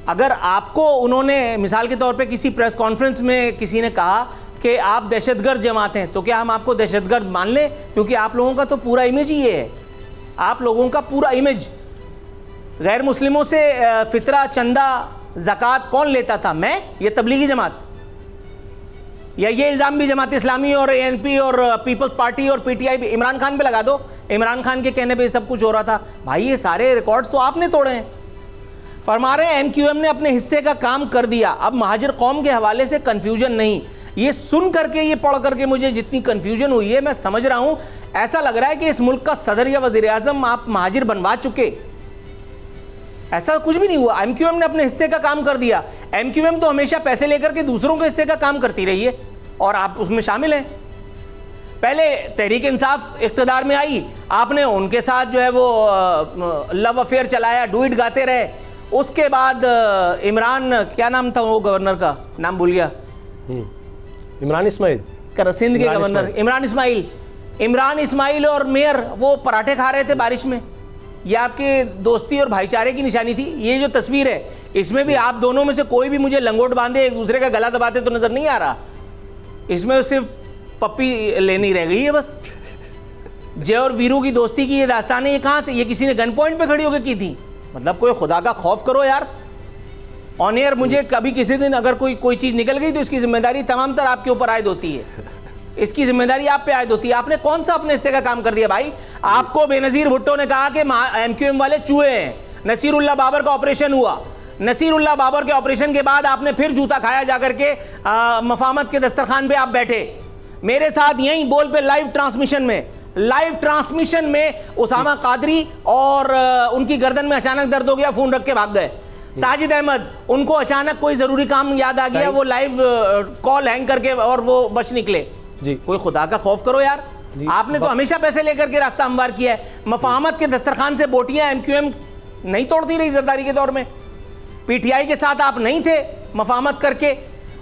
Speaker 5: अगर आपको उन्होंने मिसाल के तौर पे किसी प्रेस कॉन्फ्रेंस में किसी ने कहा कि आप दहशतगर्द जमात हैं, तो क्या हम आपको दहशतगर्द मान लें? क्योंकि आप लोगों का तो पूरा इमेज ही ये है। आप लोगों का पूरा इमेज, गैर मुस्लिमों से फितरा, चंदा, ज़कात कौन लेता था? मैं? ये तबलीगी जमात? या ये इल्ज़ाम भी जमात इस्लामी और ANP और पीपल्स पार्टी और PTI भी इमरान खान पे लगा दो, इमरान खान के कहने पे सब कुछ हो रहा था। भाई ये सारे रिकॉर्ड्स तो आपने तोड़े हैं। फरमा रहे हैं MQM ने अपने हिस्से का काम कर दिया, अब महाजिर कौम के हवाले से कन्फ्यूजन नहीं। ये सुन करके, ये पढ़ करके मुझे जितनी कन्फ्यूजन हुई है, मैं समझ रहा हूँ ऐसा लग रहा है कि इस मुल्क का सदर या वज़ीर आज़म आप महाजिर बनवा चुके। ऐसा कुछ भी नहीं हुआ। MQM ने अपने हिस्से का काम कर दिया। MQM तो हमेशा पैसे लेकर के दूसरों के हिस्से का काम करती रही है और आप उसमें शामिल हैं। पहले तहरीक इंसाफ इख्तिदार में आई, आपने उनके साथ जो है वो लव अफेयर चलाया, डुइट गाते रहे। उसके बाद इमरान, क्या नाम था वो गवर्नर का, नाम भूल गया,
Speaker 1: इमरान इस्माइल,
Speaker 5: सिंध के गवर्नर इमरान इस्माइल और मेयर वो पराठे खा रहे थे बारिश में। ये आपके दोस्ती और भाईचारे की निशानी थी। ये जो तस्वीर है, इसमें भी आप दोनों में से कोई भी मुझे लंगोट बांधे एक दूसरे का गला दबाते तो नजर नहीं आ रहा। इसमें सिर्फ पप्पी लेनी रह गई है बस। जय और वीरू की दोस्ती की ये दास्तान है, ये कहाँ से? ये किसी ने गन पॉइंट पे खड़ी होकर की थी? मतलब कोई खुदा का खौफ करो यार। ऑन एयर मुझे कभी किसी दिन अगर कोई चीज़ निकल गई तो इसकी जिम्मेदारी तमाम तर आपके ऊपर आयद होती है, इसकी जिम्मेदारी आप पे आयद होती है। आपने कौन सा अपने हिस्से का काम कर दिया भाई? आपको बेनज़ीर भुट्टो ने कहा कि MQM वाले चूहे हैं। नसीरुल्लाह बाबर का ऑपरेशन हुआ, नसीरुल्लाह बाबर के ऑपरेशन के बाद आपने फिर जूता खाया जाकर के मफामत के दस्तरखान पे आप बैठे मेरे साथ यहीं बोल पे लाइव ट्रांसमिशन में उसामा कादरी और उनकी गर्दन में अचानक दर्द हो गया, फोन रख के भाग गए। साजिद अहमद, उनको अचानक कोई जरूरी काम याद आ गया, वो लाइव कॉल हैंग करके और वो बच निकले जी। कोई खुदा का खौफ करो यार, आपने तो हमेशा पैसे लेकर के रास्ता हमवार किया है। मफाहमत के दस्तरखान से बोटियां MQM नहीं तोड़ती रही जरदारी के दौर में, PTI के साथ आप नहीं थे मफाहमत करके,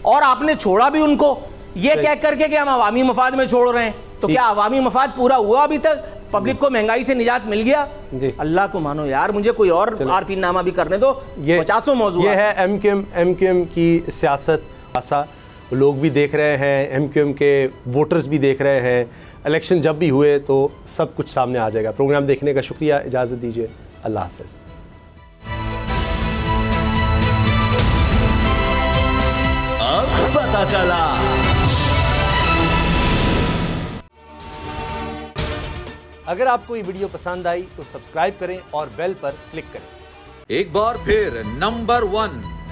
Speaker 5: और आपने छोड़ा भी उनको ये कह करके कि हम अवामी मफाद में छोड़ रहे हैं। तो क्या अवामी मफाद पूरा हुआ अभी तक? पब्लिक को महंगाई से निजात मिल गया? अल्लाह को मानो यार, मुझे कोई और आरफीन नामा भी करने दो, ये 50 मौजूद
Speaker 1: ये है MQM की सियासत। ऐसा लोग भी देख रहे हैं, MQM के वोटर्स भी देख रहे हैं। इलेक्शन जब भी हुए तो सब कुछ सामने आ जाएगा। प्रोग्राम देखने का शुक्रिया, इजाज़त दीजिए, अल्लाह हाफ़िज़।
Speaker 4: अब पता चला।
Speaker 1: अगर आपको ये वीडियो पसंद आई तो सब्सक्राइब करें और बेल पर क्लिक करें।
Speaker 6: एक बार फिर नंबर 1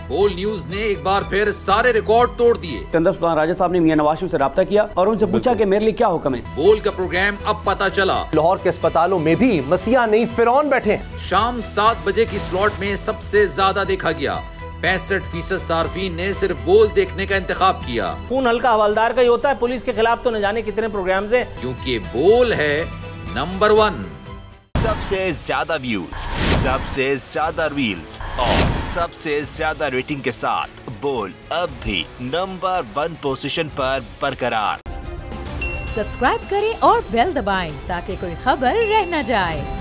Speaker 6: बोल न्यूज ने एक बार फिर सारे रिकॉर्ड तोड़ दिए।
Speaker 2: सिकंदर सुल्तान राजा साहब ने मियां नवाज शरीफ से राब्ता किया और उनसे पूछा कि मेरे लिए क्या हुक्म है।
Speaker 6: बोल का प्रोग्राम अब पता चला।
Speaker 1: लाहौर के अस्पतालों में भी मसीहा नहीं फिरौन बैठे हैं।
Speaker 6: शाम 7 बजे की स्लॉट में सबसे ज्यादा देखा गया। 65% सार्फिन ने सिर्फ बोल देखने का इंतखाब किया।
Speaker 5: खून हल्का हवलदार का ही होता है, पुलिस के खिलाफ तो न जाने कितने प्रोग्राम है,
Speaker 6: क्योंकि बोल है नंबर 1।
Speaker 4: सबसे ज्यादा व्यूज, सबसे ज्यादा रील्स और सबसे ज्यादा रेटिंग के साथ बोल अब भी नंबर 1 पोजीशन पर बरकरार।
Speaker 3: सब्सक्राइब करें और बेल दबाएं ताकि कोई खबर रह न जाए।